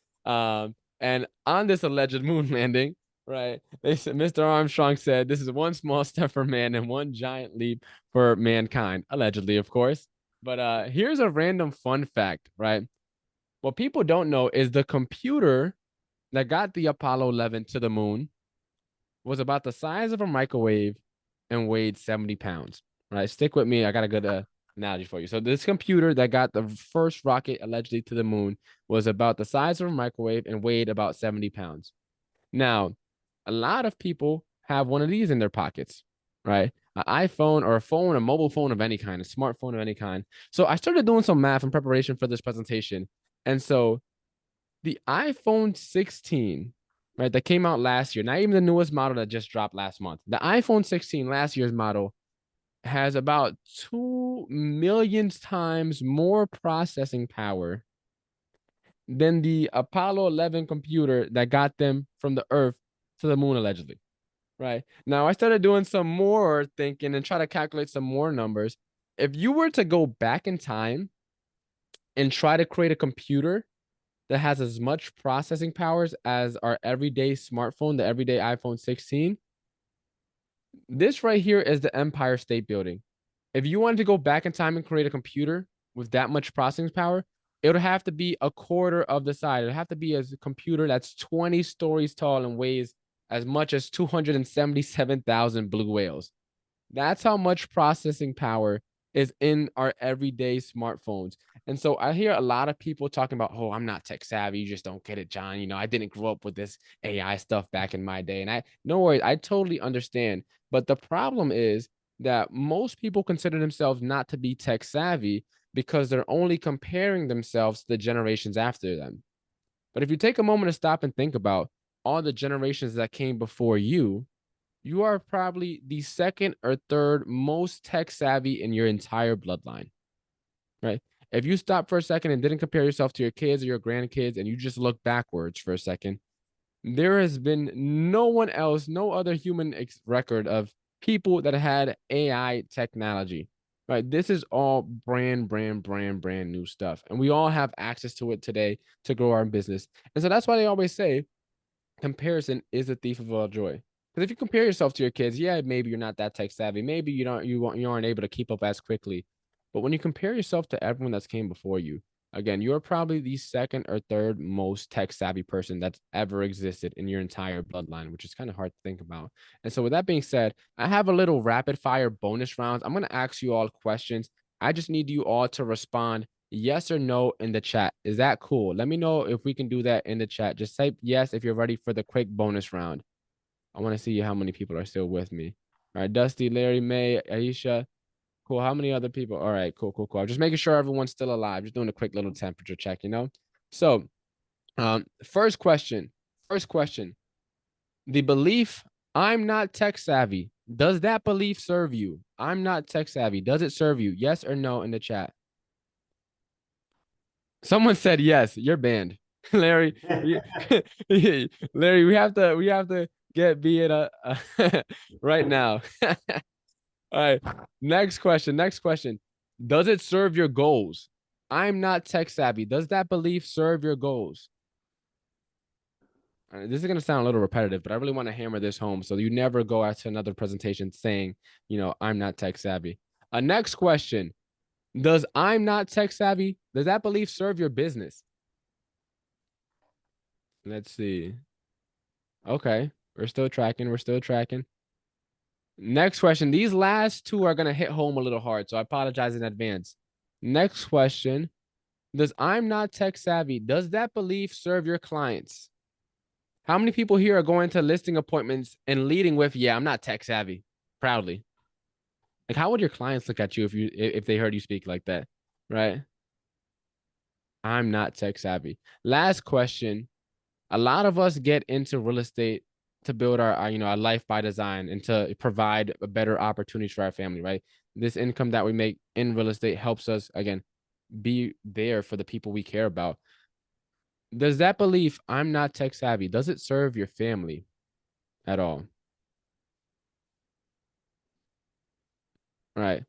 [SPEAKER 4] And on this alleged moon landing, right, they said, Mr. Armstrong said, this is 1 small step for man and 1 giant leap for mankind. Allegedly, of course. But here's a random fun fact, right? What people don't know is the computer that got the Apollo 11 to the moon was about the size of a microwave and weighed 70 pounds. Right? Stick with me. I got a good analogy for you. So this computer that got the first rocket allegedly to the moon was about the size of a microwave and weighed about 70 pounds. Now, a lot of people have one of these in their pockets, right? An iPhone or a phone, a mobile phone of any kind, a smartphone of any kind. So I started doing some math in preparation for this presentation. And so the iPhone 16, right, that came out last year, not even the newest model that just dropped last month. The iPhone 16, last year's model, has about 2 million times more processing power than the Apollo 11 computer that got them from the Earth to the moon, allegedly. Right. Now, I started doing some more thinking and try to calculate some more numbers. If you were to go back in time and try to create a computer that has as much processing powers as our everyday smartphone, the everyday iPhone 16, this right here is the Empire State Building. If you wanted to go back in time and create a computer with that much processing power, it would have to be a quarter of the size. It would have to be a computer that's 20 stories tall and weighs as much as 277,000 blue whales. That's how much processing power is in our everyday smartphones. And so I hear a lot of people talking about, oh, I'm not tech savvy. You just don't get it, John. You know, I didn't grow up with this AI stuff back in my day. And no worries, I totally understand. But the problem is that most people consider themselves not to be tech savvy because they're only comparing themselves to the generations after them. But if you take a moment to stop and think about all the generations that came before you, you are probably the second or third most tech savvy in your entire bloodline, right? If you stop for a second and didn't compare yourself to your kids or your grandkids and you just look backwards for a second, there has been no one else, no other human record of people that had AI technology, right? This is all brand new stuff. And we all have access to it today to grow our business. And so that's why they always say comparison is a thief of all joy. Because if you compare yourself to your kids, yeah, maybe you're not that tech savvy. Maybe you aren't able to keep up as quickly. But when you compare yourself to everyone that's came before you, again, you're probably the second or third most tech savvy person that's ever existed in your entire bloodline, which is kind of hard to think about. And so with that being said, I have a little rapid fire bonus rounds. I'm going to ask you all questions. I just need you all to respond yes or no in the chat. Is that cool? Let me know if we can do that in the chat. Just type yes if you're ready for the quick bonus round. I want to see how many people are still with me. All right, Dusty, Larry, May, Aisha. Cool. How many other people? All right, cool. I'm just making sure everyone's still alive. Just doing a quick little temperature check, you know? So, first question. The belief, I'm not tech savvy. Does that belief serve you? I'm not tech savvy. Does it serve you? Yes or no in the chat? Someone said yes. You're banned. Larry, Larry, we have to get be it right now. All right. Next question. Does it serve your goals? I'm not tech savvy. Does that belief serve your goals? All right, this is going to sound a little repetitive, but I really want to hammer this home so you never go out to another presentation saying, you know, I'm not tech savvy. Next question. Does I'm not tech savvy, does that belief serve your business? Let's see. Okay. We're still tracking. Next question. These last two are going to hit home a little hard, so I apologize in advance. Next question. Does I'm not tech savvy, does that belief serve your clients? How many people here are going to listing appointments and leading with, yeah, I'm not tech savvy, proudly? Like, how would your clients look at you if they heard you speak like that, right? I'm not tech savvy. Last question. A lot of us get into real estate to build our life by design and to provide a better opportunities for our family, right? This income that we make in real estate helps us, again, be there for the people we care about. Does that belief, I'm not tech savvy, does it serve your family at all? Right.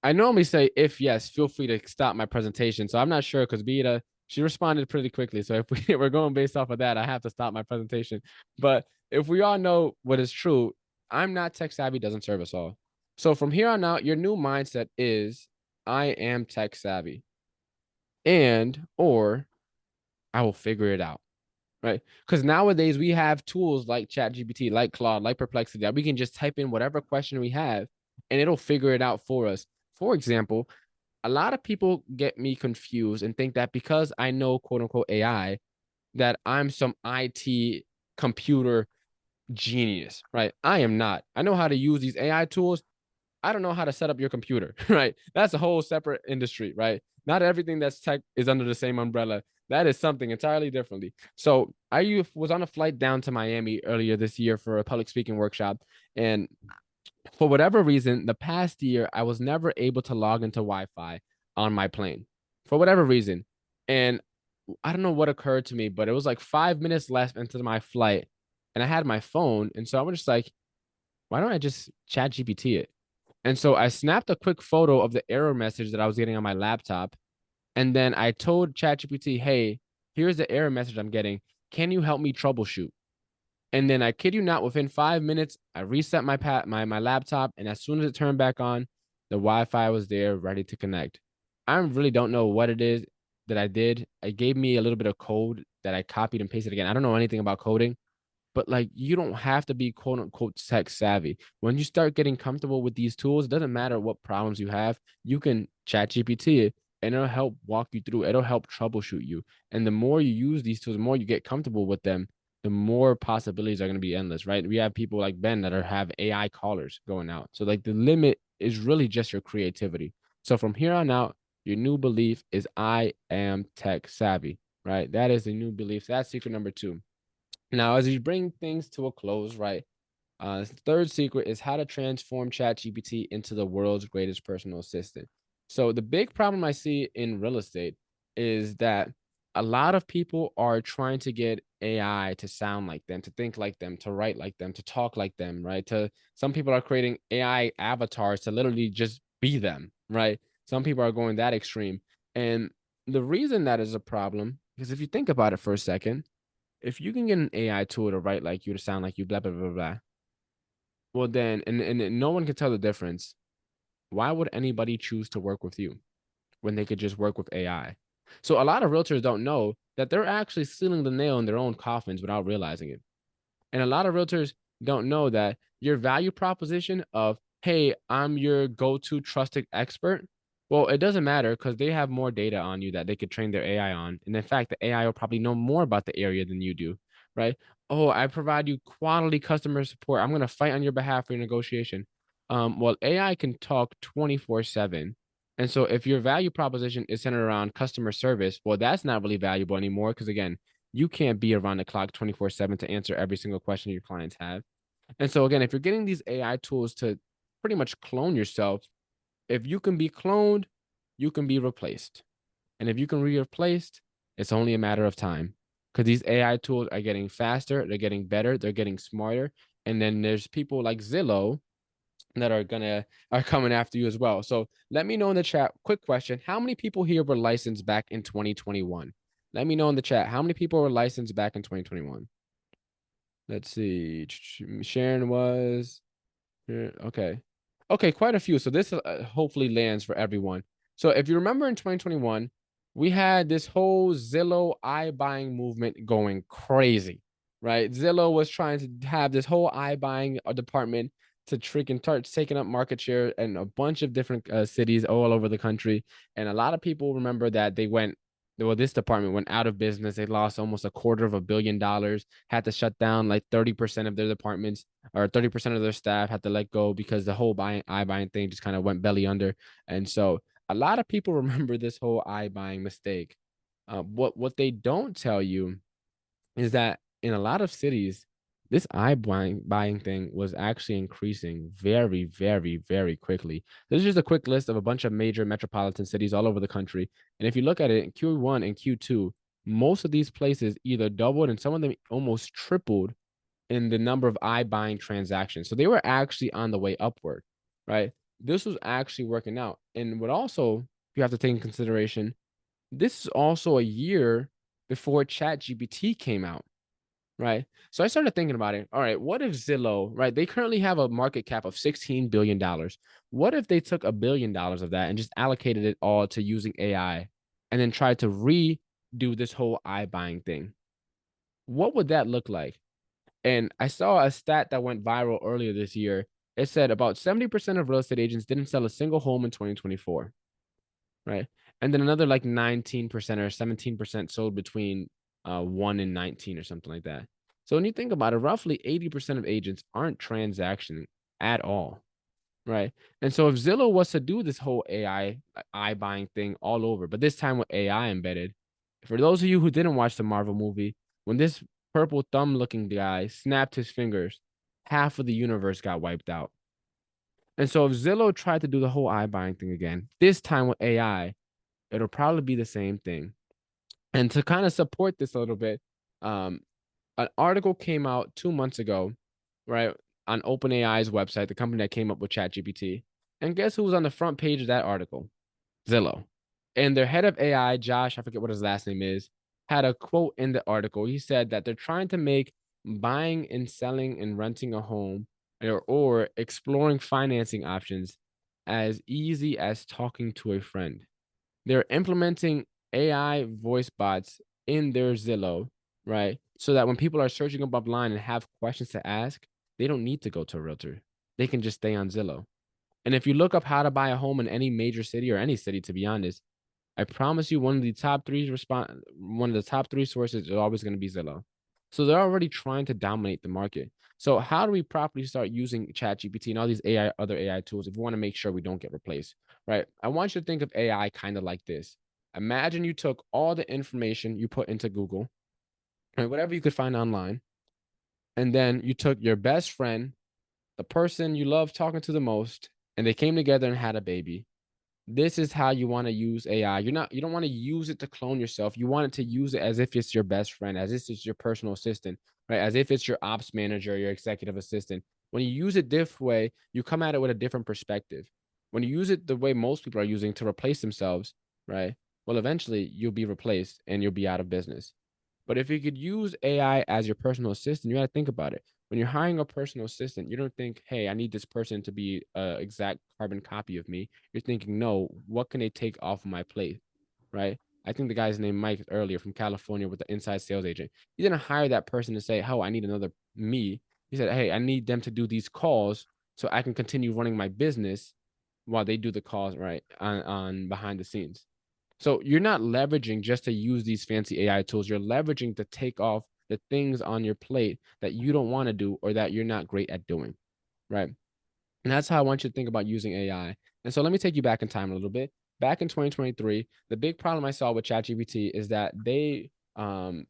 [SPEAKER 4] I normally say, if yes, feel free to stop my presentation. So I'm not sure because Beta, she responded pretty quickly. So if we're going based off of that, I have to stop my presentation. But if we all know what is true, I'm not tech savvy doesn't serve us all. So from here on out, your new mindset is, I am tech savvy. And, or I will figure it out. Right. Because nowadays we have tools like ChatGPT, like Claude, like Perplexity, that we can just type in whatever question we have and it'll figure it out for us. For example, a lot of people get me confused and think that because I know quote unquote AI, that I'm some IT computer genius, right? I am not. I know how to use these AI tools. I don't know how to set up your computer, right? That's a whole separate industry, right? Not everything that's tech is under the same umbrella. That is something entirely differently. So I was on a flight down to Miami earlier this year for a public speaking workshop. And for whatever reason, the past year, I was never able to log into Wi-Fi on my plane for whatever reason. And I don't know what occurred to me, but it was like 5 minutes left into my flight and I had my phone. And so I was just like, why don't I just chat GPT it? And so I snapped a quick photo of the error message that I was getting on my laptop. And then I told ChatGPT, hey, here's the error message I'm getting. Can you help me troubleshoot? And then I kid you not, within 5 minutes, I reset my laptop. And as soon as it turned back on, the Wi-Fi was there ready to connect. I really don't know what it is that I did. It gave me a little bit of code that I copied and pasted again. I don't know anything about coding, but like you don't have to be quote unquote tech savvy. When you start getting comfortable with these tools, it doesn't matter what problems you have, you can chat GPT it and it'll help walk you through. It'll help troubleshoot you. And the more you use these tools, the more you get comfortable with them, the more possibilities are going to be endless, right? We have people like Ben that have AI callers going out. So like the limit is really just your creativity. So from here on out, your new belief is I am tech savvy, right? That is the new belief. That's secret number 2. Now, as we bring things to a close, right? Third secret is how to transform ChatGPT into the world's greatest personal assistant. So the big problem I see in real estate is that a lot of people are trying to get AI to sound like them, to think like them, to write like them, to talk like them, right? Some people are creating AI avatars to literally just be them, right? Some people are going that extreme. And the reason that is a problem, because if you think about it for a second, if you can get an AI tool to write like you, to sound like you, blah, blah, blah, blah, well then, and no one can tell the difference. Why would anybody choose to work with you when they could just work with AI? So a lot of realtors don't know that they're actually sealing the nail in their own coffins without realizing it. And a lot of realtors don't know that your value proposition of, hey, I'm your go-to trusted expert. Well, it doesn't matter because they have more data on you that they could train their AI on. And in fact, the AI will probably know more about the area than you do, right? Oh, I provide you quality customer support. I'm going to fight on your behalf for your negotiation. Well, AI can talk 24/7. And so if your value proposition is centered around customer service, well, that's not really valuable anymore because again, you can't be around the clock 24/7 to answer every single question your clients have. And so again, if you're getting these AI tools to pretty much clone yourself, if you can be cloned, you can be replaced. And if you can be replaced, it's only a matter of time because these AI tools are getting faster, they're getting better, they're getting smarter. And then there's people like Zillow that are coming after you as well. So let me know in the chat. Quick question: how many people here were licensed back in 2021? Let me know in the chat how many people were licensed back in 2021. Let's see. Sharon was okay. Okay, quite a few. So this hopefully lands for everyone. So if you remember in 2021, we had this whole Zillow iBuying movement going crazy, right? Zillow was trying to have this whole iBuying department to trick and start taking up market share in a bunch of different cities all over the country. And a lot of people remember that this department went out of business. They lost almost $250 million, had to shut down like 30% of their departments or 30% of their staff had to let go because the whole iBuying thing just kind of went belly under. And so a lot of people remember this whole iBuying mistake. What they don't tell you is that in a lot of cities, this buying thing was actually increasing very, very, very quickly. This is just a quick list of a bunch of major metropolitan cities all over the country. And if you look at it in Q1 and Q2, most of these places either doubled and some of them almost tripled in the number of iBuying transactions. So they were actually on the way upward, right? This was actually working out. And what also you have to take in consideration, this is also a year before ChatGPT came out, right? So I started thinking about it. All right, what if Zillow, right? They currently have a market cap of $16 billion. What if they took $1 billion of that and just allocated it all to using AI and then tried to do this whole iBuying thing. What would that look like? And I saw a stat that went viral earlier this year. It said about 70% of real estate agents didn't sell a single home in 2024, right? And then another like 19% or 17% sold between 1 and 19 or something like that. So when you think about it, roughly 80% of agents aren't transactioning at all, right? And so if Zillow was to do this whole AI iBuying thing all over, but this time with AI embedded, for those of you who didn't watch the Marvel movie, when this purple thumb looking guy snapped his fingers, half of the universe got wiped out. And so if Zillow tried to do the whole iBuying thing again, this time with AI, it'll probably be the same thing. And to kind of support this a little bit, an article came out 2 months ago, right, on OpenAI's website, the company that came up with ChatGPT. And guess who was on the front page of that article? Zillow. And their head of AI, Josh, I forget what his last name is, had a quote in the article. He said that they're trying to make buying and selling and renting a home or exploring financing options as easy as talking to a friend. They're implementing AI voice bots in their Zillow, right? So that when people are searching up online and have questions to ask, they don't need to go to a realtor. They can just stay on Zillow. And if you look up how to buy a home in any major city or any city, to be honest, I promise you one of the top three sources is always going to be Zillow. So they're already trying to dominate the market. So how do we properly start using ChatGPT and all these other AI tools if we want to make sure we don't get replaced, right? I want you to think of AI kind of like this. Imagine you took all the information you put into Google, right, whatever you could find online, and then you took your best friend, the person you love talking to the most, and they came together and had a baby. This is how you want to use AI. You don't want to use it to clone yourself. You want it to use it as if it's your best friend, as if it's your personal assistant, right? As if it's your ops manager, your executive assistant. When you use it this way, you come at it with a different perspective. When you use it the way most people are using to replace themselves, right? Well, eventually you'll be replaced and you'll be out of business. But if you could use AI as your personal assistant, you got to think about it. When you're hiring a personal assistant, you don't think, hey, I need this person to be an exact carbon copy of me. You're thinking, no, what can they take off of my plate, right? I think the guy's name Mike earlier from California with the inside sales agent. He didn't hire that person to say, oh, I need another me. He said, hey, I need them to do these calls so I can continue running my business while they do the calls, right, on behind the scenes. So you're not leveraging just to use these fancy AI tools. You're leveraging to take off the things on your plate that you don't want to do or that you're not great at doing, right? And that's how I want you to think about using AI. And so let me take you back in time a little bit. Back in 2023, the big problem I saw with ChatGPT is that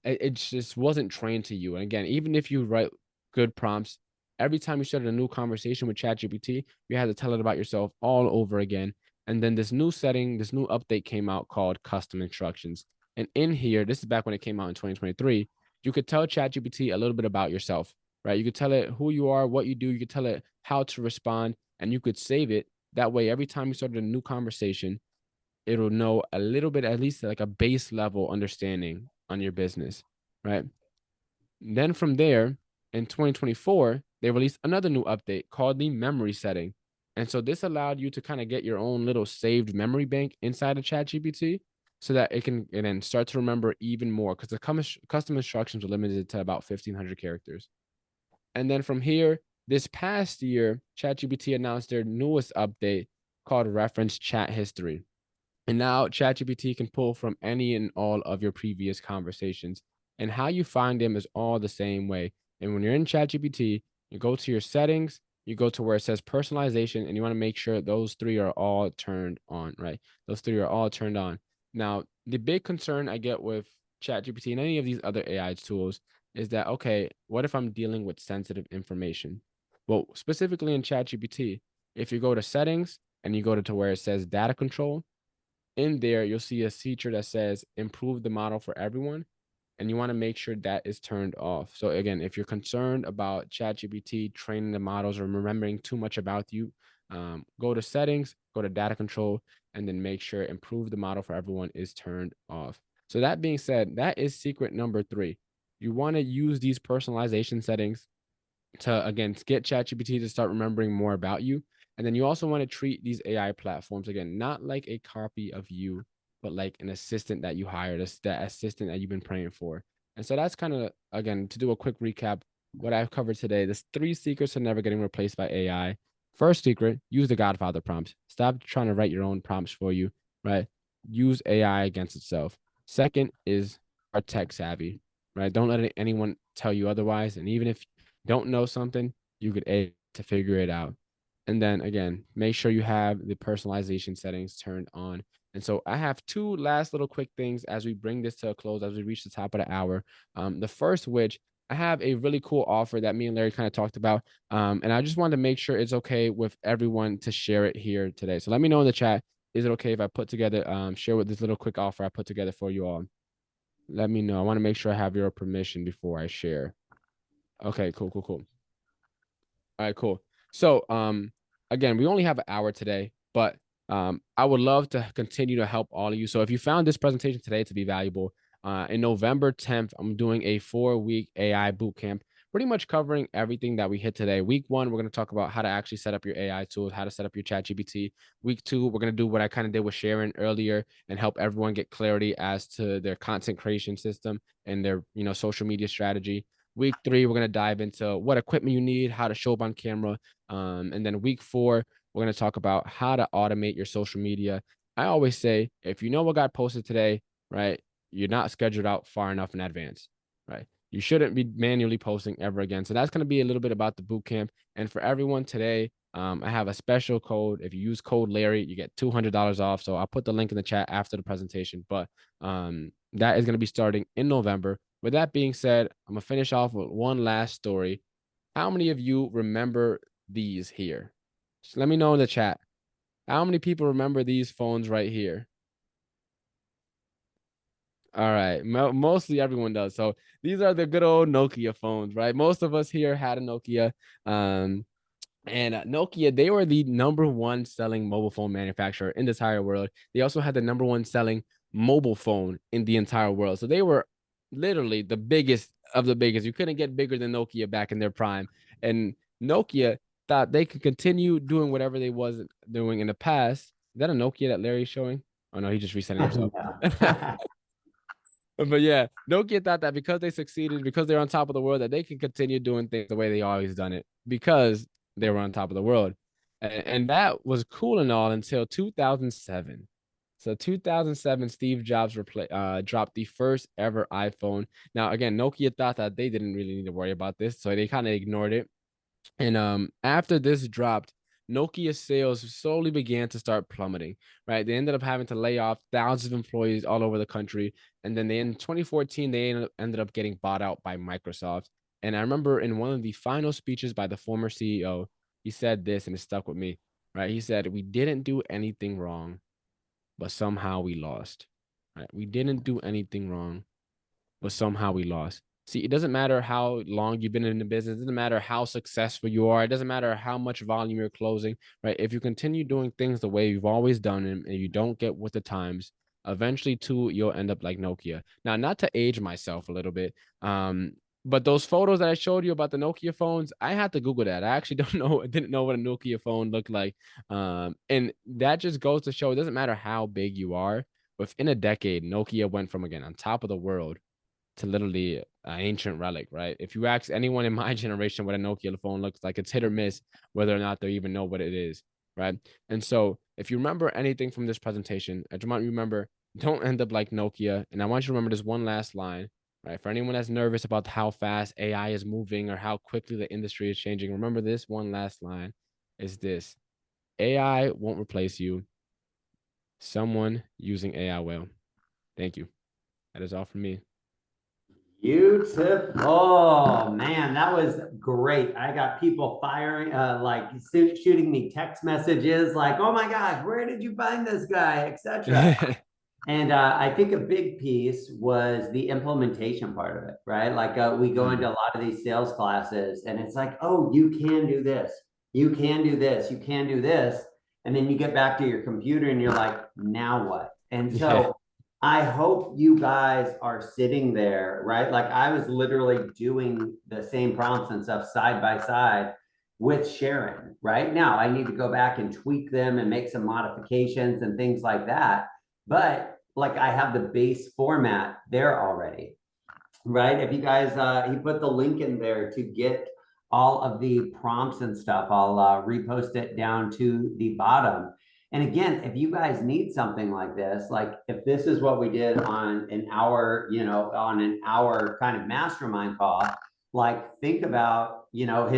[SPEAKER 4] it just wasn't trained to you. And again, even if you write good prompts, every time you started a new conversation with ChatGPT, you had to tell it about yourself all over again. And then this new update came out called custom instructions. And in here, this is back when it came out in 2023, you could tell ChatGPT a little bit about yourself, right? You could tell it who you are, what you do. You could tell it how to respond, and you could save it. That way, every time you started a new conversation, it'll know a little bit, at least like a base level understanding on your business, right? Then from there, in 2024, they released another new update called the memory setting. And so this allowed you to kind of get your own little saved memory bank inside of ChatGPT so that it can then start to remember even more because the custom instructions are limited to about 1,500 characters. And then from here, this past year, ChatGPT announced their newest update called Reference Chat History. And now ChatGPT can pull from any and all of your previous conversations. And how you find them is all the same way. And when you're in ChatGPT, you go to your settings, you go to where it says personalization, and you want to make sure those three are all turned on, right? Those three are all turned on. Now, the big concern I get with ChatGPT and any of these other AI tools is that, okay, what if I'm dealing with sensitive information? Well, specifically in ChatGPT, if you go to settings and you go to where it says data control, in there, you'll see a feature that says improve the model for everyone. And you want to make sure that is turned off. So again, if you're concerned about ChatGPT training the models or remembering too much about you, go to settings, go to data control, and then make sure improve the model for everyone is turned off. So that being said, that is secret number 3. You want to use these personalization settings to, again, get ChatGPT to start remembering more about you. And then you also want to treat these AI platforms, again, not like a copy of you, but like an assistant that you hired, that assistant that you've been praying for. And so that's kind of, again, to do a quick recap, what I've covered today. There's 3 secrets to never getting replaced by AI. First secret, use the Godfather prompts. Stop trying to write your own prompts for you, right? Use AI against itself. Second is are tech savvy, right? Don't let anyone tell you otherwise. And even if you don't know something, you could A to figure it out. And then again, make sure you have the personalization settings turned on. And so I have 2 last little quick things as we bring this to a close, as we reach the top of the hour. The first, which I have a really cool offer that me and Larry kind of talked about. And I just wanted to make sure it's okay with everyone to share it here today. So let me know in the chat, is it okay if I put together, share with this little quick offer I put together for you all? Let me know. I want to make sure I have your permission before I share. Okay, cool. All right, cool. So, again, we only have an hour today, but I would love to continue to help all of you. So if you found this presentation today to be valuable, in November 10th, I'm doing a 4-week AI bootcamp, pretty much covering everything that we hit today. Week 1, we're going to talk about how to actually set up your AI tools, how to set up your ChatGPT. Week 2, we're going to do what I kind of did with Sharon earlier and help everyone get clarity as to their content creation system and their, social media strategy. Week 3, we're going to dive into what equipment you need, how to show up on camera. And then week 4, we're going to talk about how to automate your social media. I always say, if you know what got posted today, right, you're not scheduled out far enough in advance, right? You shouldn't be manually posting ever again. So that's going to be a little bit about the bootcamp. And for everyone today, I have a special code. If you use code Larry, you get $200 off. So I'll put the link in the chat after the presentation. But that is going to be starting in November. With that being said, I'm going to finish off with one last story. How many of you remember these here? Just let me know in the chat. How many people remember these phones right here? All right. Mostly everyone does. So these are the good old Nokia phones, right? Most of us here had a Nokia. And Nokia, they were the #1 selling mobile phone manufacturer in the entire world. They also had the #1 selling mobile phone in the entire world. So they were literally the biggest of the biggest. You couldn't get bigger than Nokia back in their prime. And Nokia thought they could continue doing whatever they was doing in the past. Is that a Nokia that Larry's showing? Oh no, he's just resetting himself. But yeah, Nokia thought that because they succeeded, because they're on top of the world, that they can continue doing things the way they always done it because they were on top of the world. And that was cool and all until 2007. So 2007, Steve Jobs dropped the first ever iPhone. Now, again, Nokia thought that they didn't really need to worry about this, so they kind of ignored it. And after this dropped, Nokia sales slowly began to start plummeting, right? They ended up having to lay off thousands of employees all over the country. And then in 2014, they ended up getting bought out by Microsoft. And I remember in one of the final speeches by the former CEO, he said this, and it stuck with me, right? He said, "We didn't do anything wrong, but somehow we lost, right? We didn't do anything wrong, but somehow we lost." See, it doesn't matter how long you've been in the business. It doesn't matter how successful you are. It doesn't matter how much volume you're closing, right? If you continue doing things the way you've always done them and you don't get with the times, eventually too, you'll end up like Nokia. Now, not to age myself a little bit, but those photos that I showed you about the Nokia phones, I had to Google that. I actually didn't know what a Nokia phone looked like. And that just goes to show it doesn't matter how big you are. Within a decade, Nokia went from, again, on top of the world to literally an ancient relic, right? If you ask anyone in my generation what a Nokia phone looks like, it's hit or miss whether or not they even know what it is, right? And so if you remember anything from this presentation, I just want you to remember, don't end up like Nokia. And I want you to remember this one last line, right? For anyone that's nervous about how fast AI is moving or how quickly the industry is changing, remember this one last line is this: AI won't replace you. Someone using AI will. Thank you. That is all from me.
[SPEAKER 2] Beautiful, man. That was great. I got people firing, shooting me text messages like, "Oh my gosh, where did you find this guy?" etc. And I think a big piece was the implementation part of it, right? Like we go into a lot of these sales classes and it's like, "Oh, you can do this. You can do this. You can do this." And then you get back to your computer and you're like, "Now what?" And so I hope you guys are sitting there, right? Like I was literally doing the same prompts and stuff side by side with Sharon, right? Now I need to go back and tweak them and make some modifications and things like that. But like I have the base format there already, right? If you guys, he put the link in there to get all of the prompts and stuff. I'll repost it down to the bottom. And again, if you guys need something like this, like if this is what we did on an hour, you know, on an hour kind of mastermind call, like think about, you know,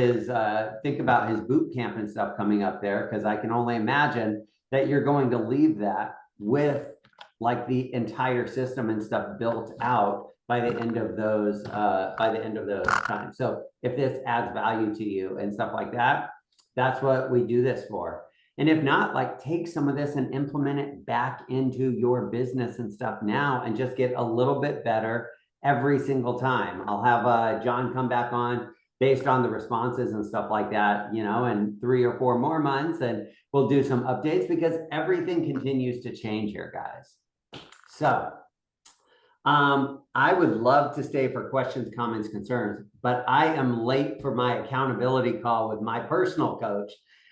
[SPEAKER 2] think about his boot camp and stuff coming up there, because I can only imagine that you're going to leave that with like the entire system and stuff built out by the end of those times. So if this adds value to you and stuff like that, that's what we do this for. And if not, like take some of this and implement it back into your business and stuff now and just get a little bit better every single time. I'll have John come back on based on the responses and stuff like that, you know, in 3 or 4 more months, and we'll do some updates because everything continues to change here, guys. So I would love to stay for questions, comments, concerns, but I am late for my accountability call with my personal coach.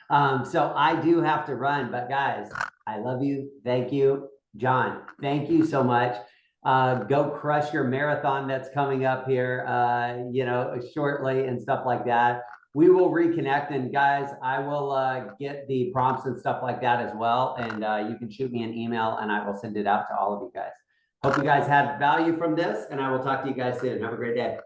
[SPEAKER 2] So I do have to run, but guys, I love you. Thank you. John, thank you so much. Go crush your marathon that's coming up here, you know, shortly and stuff like that. We will reconnect, and guys, I will get the prompts and stuff like that as well. And you can shoot me an email and I will send it out to all of you guys. Hope you guys had value from this, and I will talk to you guys soon. Have a great day.